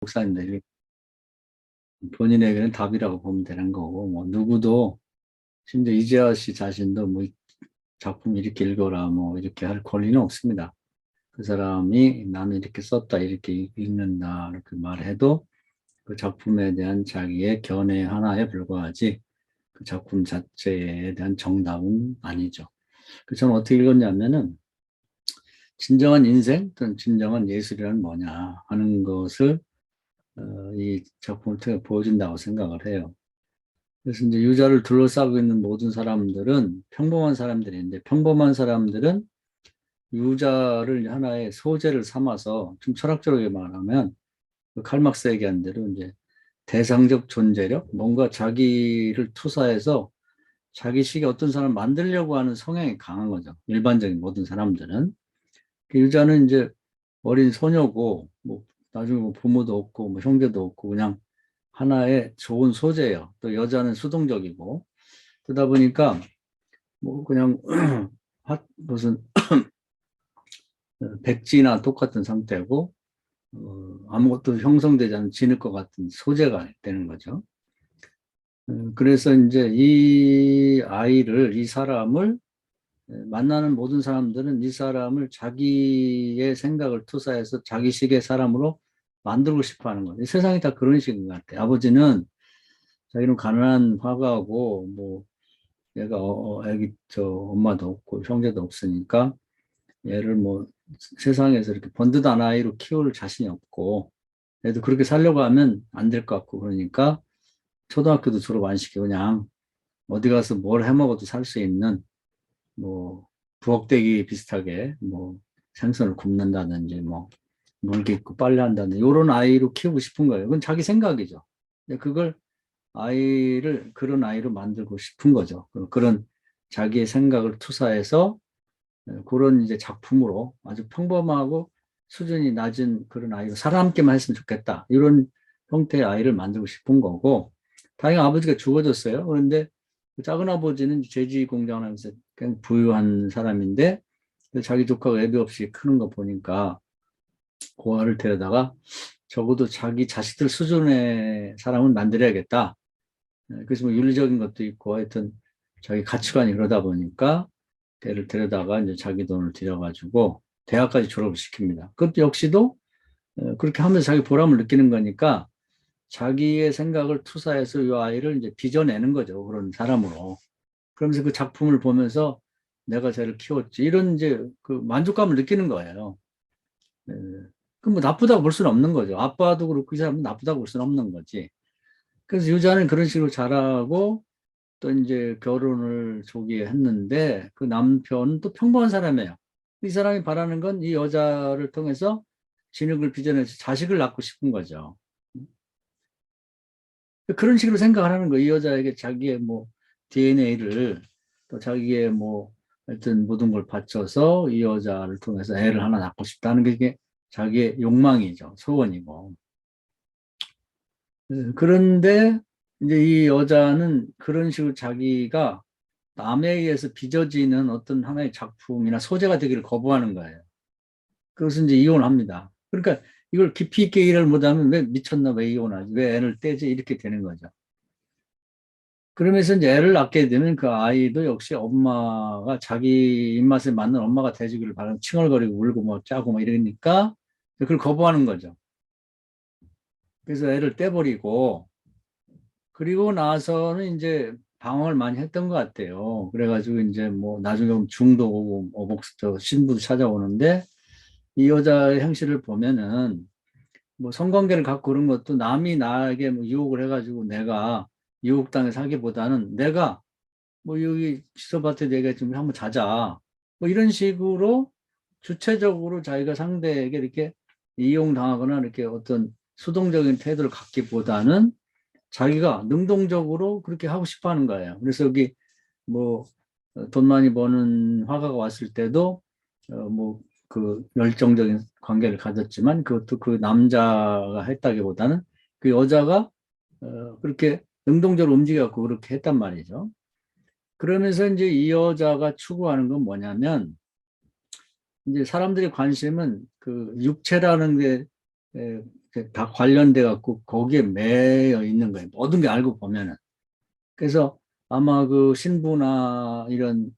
목사님들이 본인에게는 답이라고 보면 되는 거고, 뭐, 누구도, 심지어 이재하 씨 자신도 뭐, 작품 이렇게 읽어라, 뭐, 이렇게 할 권리는 없습니다. 그 사람이 남이 이렇게 썼다, 이렇게 읽는다, 이렇게 말해도 그 작품에 대한 자기의 견해 하나에 불과하지, 그 작품 자체에 대한 정답은 아니죠. 그 저는 어떻게 읽었냐면은, 진정한 인생 또는 진정한 예술이란 뭐냐 하는 것을 이 작품을 통해 보여준다고 생각을 해요. 그래서 이제 유자를 둘러싸고 있는 모든 사람들은 평범한 사람들인데, 평범한 사람들은 유자를 하나의 소재를 삼아서 좀 철학적으로 말하면 그 칼막스 얘기한 대로 이제 대상적 존재력, 뭔가 자기를 투사해서 자기식의 어떤 사람을 만들려고 하는 성향이 강한 거죠. 일반적인 모든 사람들은. 그 유자는 이제 어린 소녀고, 뭐 나중에 뭐 부모도 없고, 뭐 형제도 없고, 그냥 하나의 좋은 소재예요. 또 여자는 수동적이고, 그러다 보니까 뭐 그냥 무슨 백지나 똑같은 상태고, 아무것도 형성되지 않은 진흙 것 같은 소재가 되는 거죠. 그래서 이제 이 아이를, 이 사람을 만나는 모든 사람들은 이 사람을 자기의 생각을 투사해서 자기식의 사람으로 만들고 싶어 하는 거예요. 세상이 다 그런 식인 것 같아요. 아버지는 자기는 가난한 화가고, 뭐, 얘가, 애기, 엄마도 없고, 형제도 없으니까, 얘를 뭐, 세상에서 이렇게 번듯한 아이로 키울 자신이 없고, 얘도 그렇게 살려고 하면 안 될 것 같고, 그러니까, 초등학교도 졸업 안 시키고, 그냥, 어디 가서 뭘 해먹어도 살 수 있는, 뭐, 부엌대기 비슷하게, 뭐, 생선을 굽는다든지, 뭐, 물 깃고 빨래한다든지, 이런 아이로 키우고 싶은 거예요. 그건 자기 생각이죠. 근데 그걸 그런 아이로 만들고 싶은 거죠. 그런 자기의 생각을 투사해서 그런 이제 작품으로 아주 평범하고 수준이 낮은 그런 아이로 살아남기만 했으면 좋겠다. 이런 형태의 아이를 만들고 싶은 거고, 다행히 아버지가 죽어졌어요. 그런데 그 작은 아버지는 제지 공장을 하면서 그냥 부유한 사람인데, 자기 조카가 애도 없이 크는 거 보니까 고아를 데려다가 적어도 자기 자식들 수준의 사람은 만들어야겠다. 그래서 뭐 윤리적인 것도 있고 하여튼 자기 가치관이 그러다 보니까 걔를 데려다가 이제 자기 돈을 들여가지고 대학까지 졸업을 시킵니다. 그것도 역시도 그렇게 하면서 자기 보람을 느끼는 거니까 자기의 생각을 투사해서 이 아이를 이제 빚어내는 거죠. 그런 사람으로. 그러면서 그 작품을 보면서 내가 쟤를 키웠지. 이런 이제 그 만족감을 느끼는 거예요. 그럼 뭐 나쁘다고 볼 수는 없는 거죠. 아빠도 그렇고 이 사람은 나쁘다고 볼 수는 없는 거지. 그래서 유자는 그런 식으로 자라고 또 이제 결혼을 조기에 했는데 그 남편은 또 평범한 사람이에요. 이 사람이 바라는 건 이 여자를 통해서 진흙을 빚어내서 자식을 낳고 싶은 거죠. 그런 식으로 생각을 하는 거예요. 이 여자에게 자기의 뭐 DNA를 또 자기의 뭐 하여튼 모든 걸 바쳐서 이 여자를 통해서 애를 하나 낳고 싶다는 게 자기의 욕망이죠. 소원이고. 그런데 이제 이 여자는 그런 식으로 자기가 남에 의해서 빚어지는 어떤 하나의 작품이나 소재가 되기를 거부하는 거예요. 그것은 이제 이혼을 합니다. 그러니까 이걸 깊이 있게 일을 못하면 왜 미쳤나, 왜 이혼하지, 왜 애를 떼지, 이렇게 되는 거죠. 그러면서 이제 애를 낳게 되면 그 아이도 역시 엄마가 자기 입맛에 맞는 엄마가 돼주기를 바라면 칭얼거리고 울고 뭐 짜고 뭐 이러니까 그걸 거부하는 거죠. 그래서 애를 떼버리고 그리고 나서는 이제 방황을 많이 했던 것 같아요. 그래가지고 이제 뭐 나중에 보면 중도 오고 어복스터 신부도 찾아오는데 이 여자의 행실을 보면은 뭐 성관계를 갖고 그런 것도 남이 나에게 뭐 유혹을 해가지고 내가 유혹당해서 하기보다는 내가 뭐 여기 지서밭에 내가 좀 한번 자자 뭐 이런 식으로 주체적으로 자기가 상대에게 이렇게 이용당하거나 이렇게 어떤 수동적인 태도를 갖기보다는 자기가 능동적으로 그렇게 하고 싶어 하는 거예요. 그래서 여기 뭐 돈 많이 버는 화가가 왔을 때도 뭐 그 열정적인 관계를 가졌지만 그것도 그 남자가 했다기보다는 그 여자가 그렇게 능동적으로 움직여갖고 그렇게 했단 말이죠. 그러면서 이제 이 여자가 추구하는 건 뭐냐면 이제 사람들의 관심은 그 육체라는 게 다 관련돼 갖고 거기에 매여 있는 거예요. 모든 게 알고 보면은. 그래서 아마 그 신부나 이런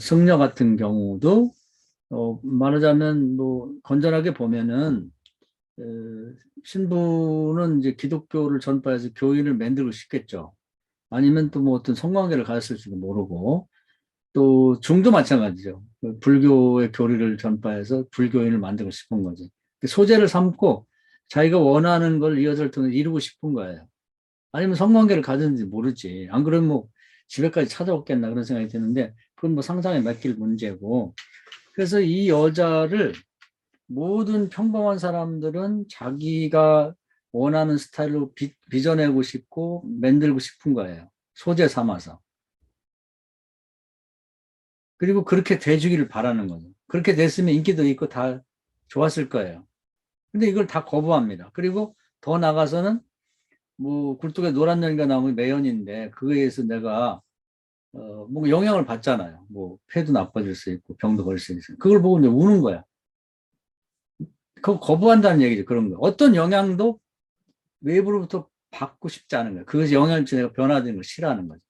승려 같은 경우도 말하자면 뭐 건전하게 보면은 어, 신부는 이제 기독교를 전파해서 교인을 만들고 싶겠죠. 아니면 또 뭐 어떤 성관계를 가졌을지도 모르고 또 중도 마찬가지죠. 그 불교의 교리를 전파해서 불교인을 만들고 싶은 거지. 소재를 삼고 자기가 원하는 걸 이 여자를 통해 이루고 싶은 거예요. 아니면 성관계를 가졌는지 모르지. 안 그러면 뭐 집에까지 찾아오겠나 그런 생각이 드는데 그건 뭐 상상에 맡길 문제고. 그래서 이 여자를 모든 평범한 사람들은 자기가 원하는 스타일로 빚어내고 싶고 만들고 싶은 거예요. 소재 삼아서. 그리고 그렇게 돼주기를 바라는 거죠. 그렇게 됐으면 인기도 있고 다 좋았을 거예요. 근데 이걸 다 거부합니다. 그리고 더 나가서는 뭐 굴뚝에 노란 연기가 나오면 매연인데 그거에 의해서 내가 뭐 영향을 받잖아요. 뭐 폐도 나빠질 수 있고 병도 걸릴 수 있어요. 그걸 보고 이제 우는 거야. 그거 거부한다는 얘기죠. 그런 거. 어떤 영향도 외부로부터 받고 싶지 않은 거예요. 그것이 영향을 주 내가 변화되는 걸 싫어하는 거죠.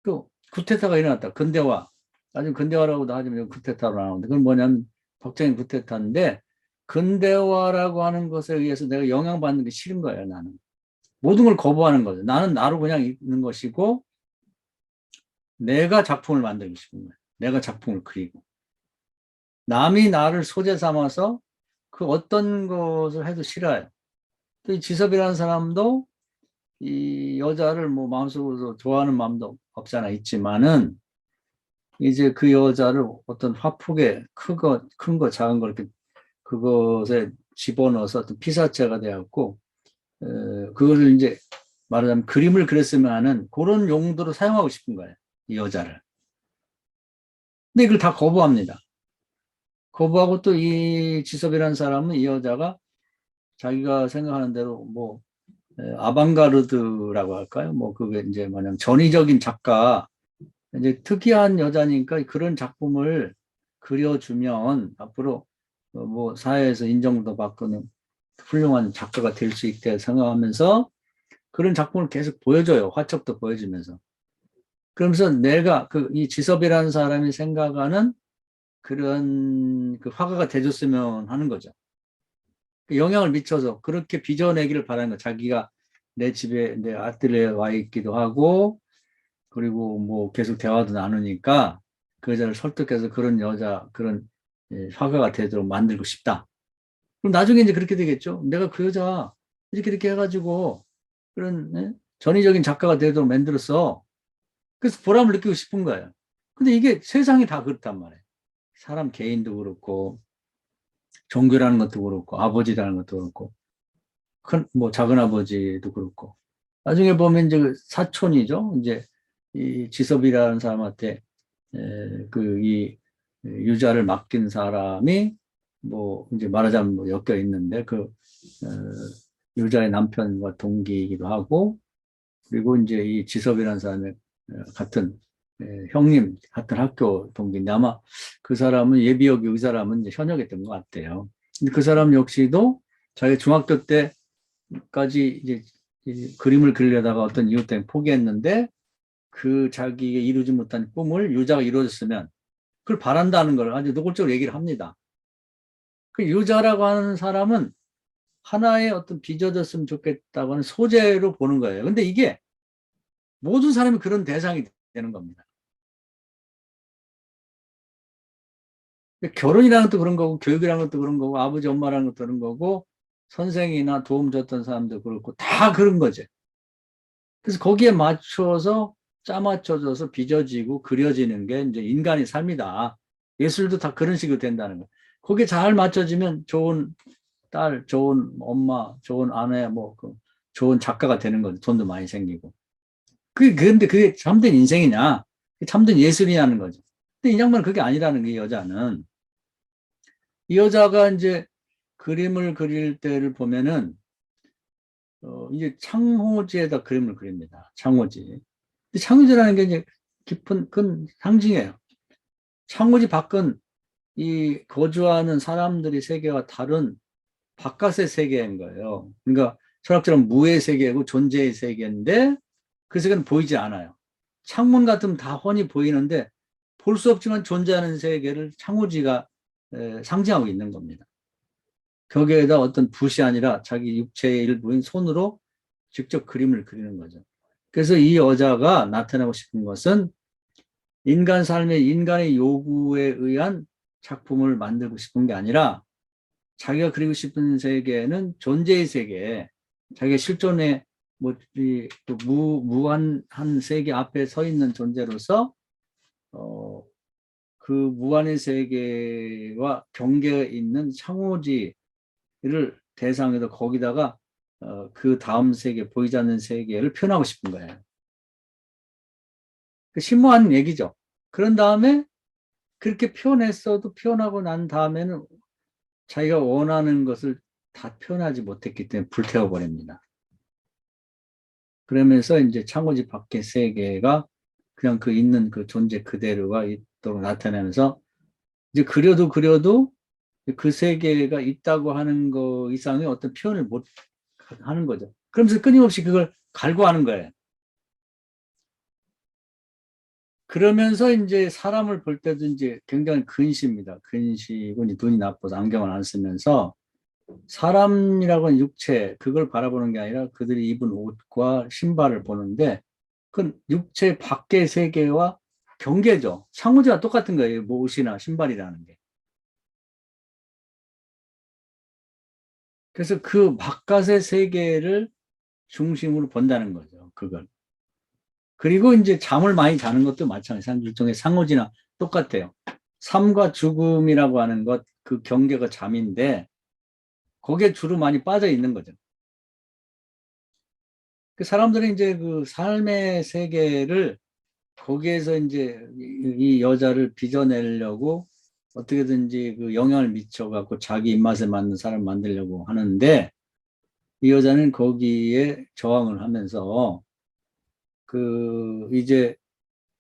그 쿠데타가 일어났다. 근대화. 나중에 근대화라고도 하지만 쿠데타로 나오는데 그건 뭐냐면 법적인 쿠데타인데 근대화라고 하는 것에 의해서 내가 영향받는 게 싫은 거예요. 나는. 모든 걸 거부하는 거죠. 나는 나로 그냥 있는 것이고 내가 작품을 만들고 싶은 거예요. 내가 작품을 그리고. 남이 나를 소재 삼아서 그 어떤 것을 해도 싫어요. 또 이 지섭이라는 사람도 이 여자를 뭐 마음속으로 좋아하는 마음도 없잖아 있지만은 이제 그 여자를 어떤 화폭에 큰 거, 작은 거 이렇게 그것에 집어넣어서 어떤 피사체가 되었고, 그것을 이제 말하자면 그림을 그렸으면 하는 그런 용도로 사용하고 싶은 거예요. 이 여자를. 근데 이걸 다 거부합니다. 거부하고 또 이 지섭이라는 사람은 이 여자가 자기가 생각하는 대로 뭐 아방가르드라고 할까요? 뭐 그게 이제 뭐냐면 전위적인 작가, 이제 특이한 여자니까 그런 작품을 그려주면 앞으로 뭐 사회에서 인정도 받고는 훌륭한 작가가 될 수 있게 생각하면서 그런 작품을 계속 보여줘요. 화첩도 보여주면서. 그러면서 내가 이 지섭이라는 사람이 생각하는 그런 그 화가가 돼줬으면 하는 거죠. 그 영향을 미쳐서 그렇게 빚어내기를 바라는 거. 자기가 내 집에 내 아뜰리에 와 있기도 하고 그리고 뭐 계속 대화도 나누니까 그 여자를 설득해서 그런 여자 그런 화가가 되도록 만들고 싶다. 그럼 나중에 이제 그렇게 되겠죠. 내가 그 여자 이렇게 해가지고 그런 전위적인 작가가 되도록 만들었어. 그래서 보람을 느끼고 싶은 거예요. 근데 이게 세상이 다 그렇단 말이에요. 사람 개인도 그렇고 종교라는 것도 그렇고 아버지라는 것도 그렇고 큰 뭐 작은 아버지도 그렇고 나중에 보면 이제 그 사촌이죠. 이제 이 지섭이라는 사람한테 그 이 유자를 맡긴 사람이 뭐 이제 말하자면 뭐 엮여 있는데 그 유자의 남편과 동기이기도 하고 그리고 이제 이 지섭이라는 사람의 같은 형님 같은 학교 동기인데 아마 그 사람은 예비역 의사라면 이제 현역했던 것 같아요. 근데 그 사람 역시도 자기 중학교 때까지 이제 그림을 그리려다가 어떤 이유 때문에 포기했는데 그 자기가 이루지 못한 꿈을 유자가 이루어졌으면 그걸 바란다는 걸 아주 노골적으로 얘기를 합니다. 그 유자라고 하는 사람은 하나의 어떤 빚어졌으면 좋겠다고 하는 소재로 보는 거예요. 근데 이게 모든 사람이 그런 대상이 되는 겁니다. 결혼이라는 것도 그런 거고 교육이라는 것도 그런 거고 아버지 엄마라는 것도 그런 거고 선생이나 도움 줬던 사람도 그렇고 다 그런 거죠. 그래서 거기에 맞춰서 짜맞춰져서 빚어지고 그려지는 게 이제 인간의 삶이다. 예술도 다 그런 식으로 된다는 거. 거기에 잘 맞춰지면 좋은 딸, 좋은 엄마, 좋은 아내, 뭐, 좋은 작가가 되는 거죠. 돈도 많이 생기고. 근데 그게 참된 인생이냐? 참된 예술이냐는 거죠. 근데 이 양반은 그게 아니라는 게 여자는. 이 여자가 이제 그림을 그릴 때를 보면은, 이제 창호지에다 그림을 그립니다. 창호지. 근데 창호지라는 게 이제 깊은, 큰 상징이에요. 창호지 밖은 이 거주하는 사람들이 세계와 다른 바깥의 세계인 거예요. 그러니까 철학처럼 무의 세계고 존재의 세계인데 그 세계는 보이지 않아요. 창문 같으면 다 훤히 보이는데 볼 수 없지만 존재하는 세계를 창호지가 상징하고 있는 겁니다. 거기에다 어떤 붓이 아니라 자기 육체의 일부인 손으로 직접 그림을 그리는 거죠. 그래서 이 여자가 나타내고 싶은 것은 인간 삶의 인간의 요구에 의한 작품을 만들고 싶은 게 아니라 자기가 그리고 싶은 세계는 존재의 세계, 자기가 실존의 무한한 세계 앞에 서 있는 존재로서 그 무한의 세계와 경계에 있는 창호지를 대상으로 거기다가 그 다음 세계, 보이지 않는 세계를 표현하고 싶은 거예요. 그 심오한 얘기죠. 그런 다음에 그렇게 표현했어도 표현하고 난 다음에는 자기가 원하는 것을 다 표현하지 못했기 때문에 불태워버립니다. 그러면서 이제 창호지 밖의 세계가 그냥 그 있는 그 존재 그대로가 있도록 나타내면서 이제 그려도 그 세계가 있다고 하는 거 이상의 어떤 표현을 못 하는 거죠. 그러면서 끊임없이 그걸 갈구하는 거예요. 그러면서 이제 사람을 볼 때도 이제 굉장히 근시입니다. 근시고 눈이 나빠서 안경을 안 쓰면서 사람이라고 하는 육체, 그걸 바라보는 게 아니라 그들이 입은 옷과 신발을 보는데 그 육체 밖의 세계와 경계죠. 상호지와 똑같은 거예요. 뭐 옷이나 신발이라는 게. 그래서 그 바깥의 세계를 중심으로 본다는 거죠. 그걸. 그리고 이제 잠을 많이 자는 것도 마찬가지로 일종의 상호지나 똑같아요. 삶과 죽음이라고 하는 것, 그 경계가 잠인데 거기에 주로 많이 빠져 있는 거죠. 그 사람들이 이제 그 삶의 세계를 거기에서 이제 이 여자를 빚어내려고 어떻게든지 그 영향을 미쳐갖고 자기 입맛에 맞는 사람 만들려고 하는데 이 여자는 거기에 저항을 하면서 그 이제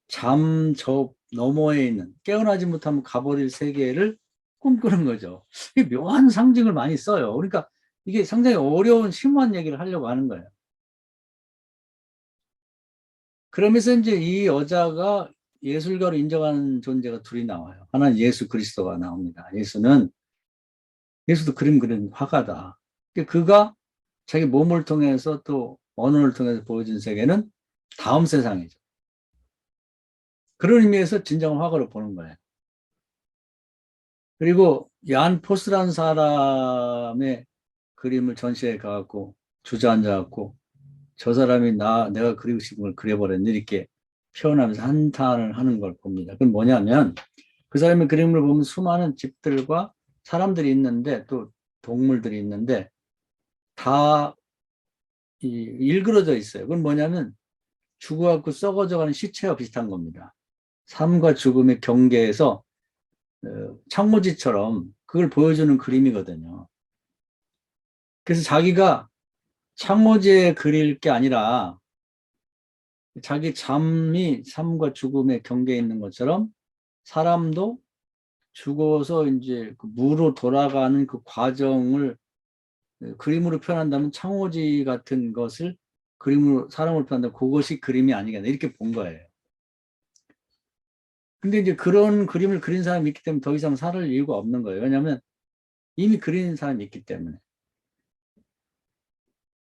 잠 저 너머에 있는 깨어나지 못하면 가버릴 세계를 꿈꾸는 거죠. 이게 묘한 상징을 많이 써요. 그러니까 이게 상당히 어려운 심오한 얘기를 하려고 하는 거예요. 그러면서 이제 이 여자가 예술가로 인정하는 존재가 둘이 나와요. 하나는 예수 그리스도가 나옵니다. 예수도 그림 그리는 화가다. 그가 자기 몸을 통해서 또 언어를 통해서 보여준 세계는 다음 세상이죠. 그런 의미에서 진정한 화가로 보는 거예요. 그리고 얀 포스라는 사람의 그림을 전시회 가갖고 주저앉아갖고 저 사람이 내가 그리고 싶은 걸 그려버렸네 이렇게 표현하면서 한탄을 하는 걸 봅니다. 그건 뭐냐면 그 사람의 그림을 보면 수많은 집들과 사람들이 있는데 또 동물들이 있는데 다 일그러져 있어요. 그건 뭐냐면 죽어갖고 썩어져가는 시체와 비슷한 겁니다. 삶과 죽음의 경계에서 창호지처럼 그걸 보여주는 그림이거든요. 그래서 자기가 창호지에 그릴 게 아니라 자기 잠이 삶과 죽음의 경계에 있는 것처럼 사람도 죽어서 이제 그 무로 돌아가는 그 과정을 그림으로 표현한다면 창호지 같은 것을 그림으로 사람으로 표현한다면 그것이 그림이 아니겠나 이렇게 본 거예요. 근데 이제 그런 그림을 그린 사람이 있기 때문에 더 이상 살 이유가 없는 거예요. 왜냐하면 이미 그린 사람이 있기 때문에.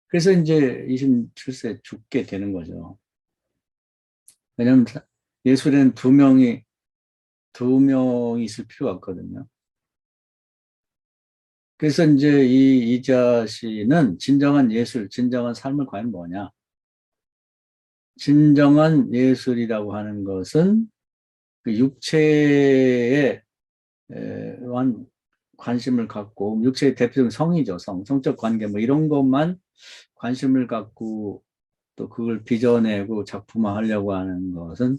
그래서 이제 27세 죽게 되는 거죠. 왜냐하면 예술에는 두 명이 있을 필요가 없거든요. 그래서 이제 이자 씨는 진정한 예술, 진정한 삶을 과연 뭐냐? 진정한 예술이라고 하는 것은 그 육체에 관심을 갖고 육체의 대표적인 성이죠. 성적 관계 뭐 이런 것만 관심을 갖고 또 그걸 빚어내고 작품화하려고 하는 것은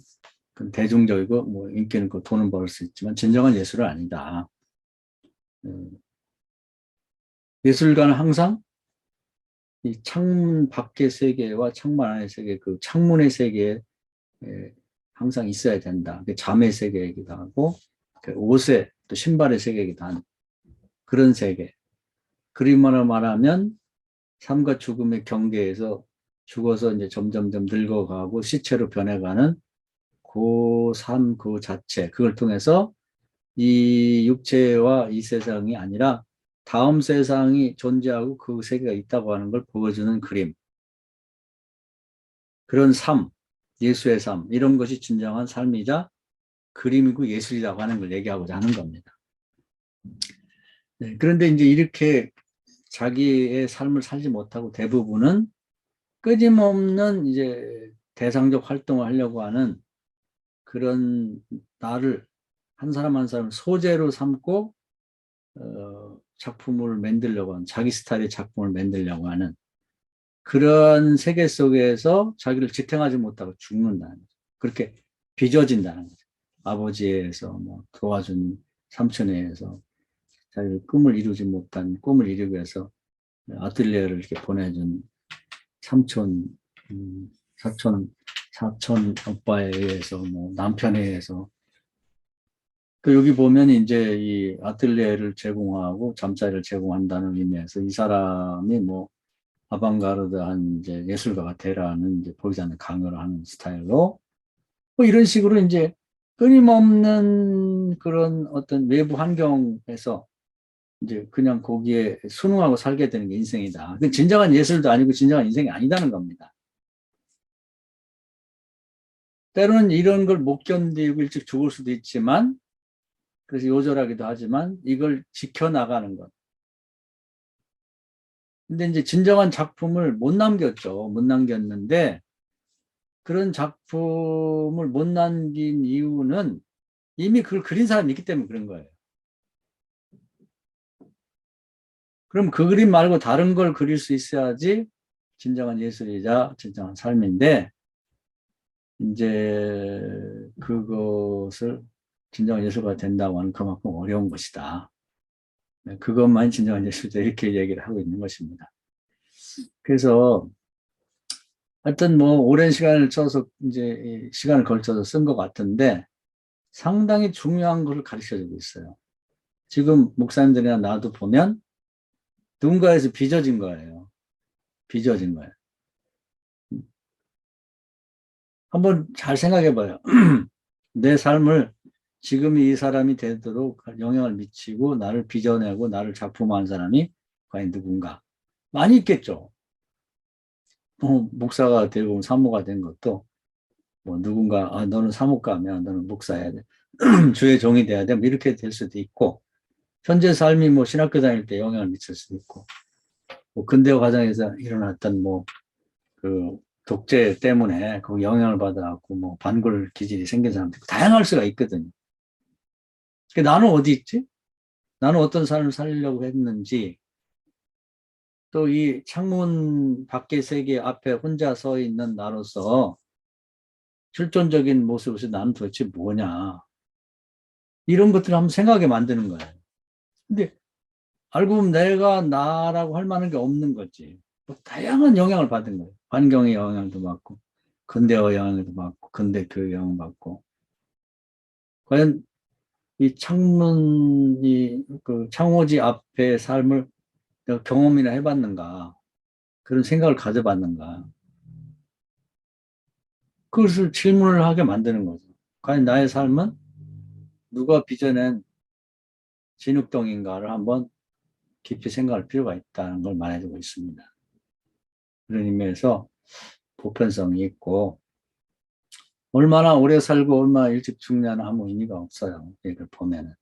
대중적이고 뭐 인기는 있고 돈은 벌 수 있지만 진정한 예술은 아니다. 예술가는 항상 이 창문 밖의 세계와 창문 안의 세계, 그 창문의 세계에 항상 있어야 된다. 잠의 세계이기도 하고, 옷의 또 신발의 세계이기도 한 그런 세계. 그림으로 말하면 삶과 죽음의 경계에서 죽어서 이제 점점점 늙어가고 시체로 변해가는 그 삶 그 자체, 그걸 통해서 이 육체와 이 세상이 아니라 다음 세상이 존재하고 그 세계가 있다고 하는 걸 보여주는 그림. 그런 삶, 예수의 삶, 이런 것이 진정한 삶이자 그림이고 예술이라고 하는 걸 얘기하고자 하는 겁니다. 네, 그런데 이제 이렇게 자기의 삶을 살지 못하고 대부분은 끊임없는 이제 대상적 활동을 하려고 하는 그런 나를 한 사람 한 사람 소재로 삼고 작품을 만들려고 하는 자기 스타일의 작품을 만들려고 하는 그런 세계 속에서 자기를 지탱하지 못하고 죽는다는 거죠. 그렇게 빚어진다는 거죠. 아버지에서 뭐 도와준 삼촌에 의해서 자기 꿈을 이루지 못한 꿈을 이루기 위해서 아틀리에를 이렇게 보내준 삼촌, 사촌 오빠에 의해서 뭐 남편에 의해서 그 여기 보면 이제 이 아틀리에를 제공하고 잠자리를 제공한다는 의미에서 이 사람이 뭐 아방가르드한 이제 예술가가 되라는 이제 보이지 않는 강요를 하는 스타일로 뭐 이런 식으로 이제 끊임없는 그런 어떤 외부 환경에서 이제 그냥 거기에 순응하고 살게 되는 게 인생이다. 진정한 예술도 아니고 진정한 인생이 아니다는 겁니다. 때로는 이런 걸 못 견디고 일찍 죽을 수도 있지만 그래서 요절하기도 하지만 이걸 지켜나가는 것. 근데 이제 진정한 작품을 못 남겼죠. 못 남겼는데 그런 작품을 못 남긴 이유는 이미 그걸 그린 사람이 있기 때문에 그런 거예요. 그럼 그 그림 말고 다른 걸 그릴 수 있어야지 진정한 예술이자 진정한 삶인데 이제 그것을 진정한 예술가 된다고 하는 그만큼 어려운 것이다. 그것만 진정한 예술이다 이렇게 얘기를 하고 있는 것입니다. 그래서 하여튼 뭐 오랜 시간을 쳐서 이제 시간을 걸쳐서 쓴 것 같은데 상당히 중요한 것을 가르쳐주고 있어요. 지금 목사님들이나 나도 보면 누군가에서 빚어진 거예요. 빚어진 거예요. 한번 잘 생각해 봐요. 내 삶을 지금 이 사람이 되도록 영향을 미치고 나를 빚어내고 나를 작품화한 사람이 과연 누군가? 많이 있겠죠. 목사가 되고 사모가 된 것도 뭐 누군가 너는 사목가면 너는 목사해야 돼. 주의 종이 돼야 돼. 뭐 이렇게 될 수도 있고 현재 삶이 뭐 신학교 다닐 때 영향을 미칠 수도 있고 뭐 근대화 과정에서 일어났던 뭐 그 독재 때문에 그 영향을 받아갖고 뭐 반골 기질이 생긴 사람도 있고 다양할 수가 있거든요. 나는 어디 있지? 나는 어떤 삶을 살려고 했는지 또 이 창문 밖의 세계 앞에 혼자 서 있는 나로서 실존적인 모습에서 나는 도대체 뭐냐 이런 것들을 한번 생각하게 만드는 거예요. 근데 알고 보면 내가 나라고 할 만한 게 없는 거지. 뭐 다양한 영향을 받은 거예요. 환경의 영향도 받고 근대화 영향도 받고 근대 교육 영향 받고 과연 이 창문이 그 창호지 앞의 삶을 내가 경험이나 해봤는가 그런 생각을 가져봤는가 그것을 질문을 하게 만드는 거죠. 과연 나의 삶은 누가 빚어낸 진흙덩인가를 한번 깊이 생각할 필요가 있다는 걸 말해주고 있습니다. 그런 의미에서 보편성이 있고 얼마나 오래 살고 얼마나 일찍 죽냐는 아무 의미가 없어요. 이걸 보면은.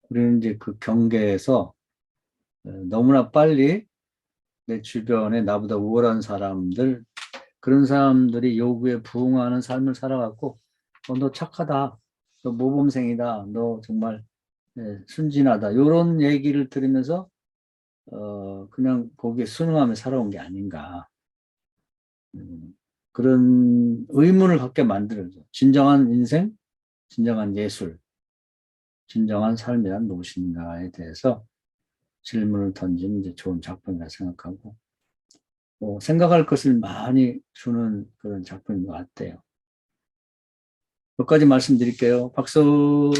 우리는 이제 그 경계에서 너무나 빨리 내 주변에 나보다 우월한 사람들, 그런 사람들이 요구에 부응하는 삶을 살아갖고, 너 착하다, 너 모범생이다, 너 정말 순진하다, 이런 얘기를 들으면서 그냥 거기에 순응하며 살아온 게 아닌가. 그런 의문을 갖게 만들어줘. 진정한 인생, 진정한 예술, 진정한 삶이란 무엇인가에 대해서 질문을 던지는 이제 좋은 작품이라 생각하고, 생각할 것을 많이 주는 그런 작품인 것 같아요. 몇 가지 말씀드릴게요. 박수.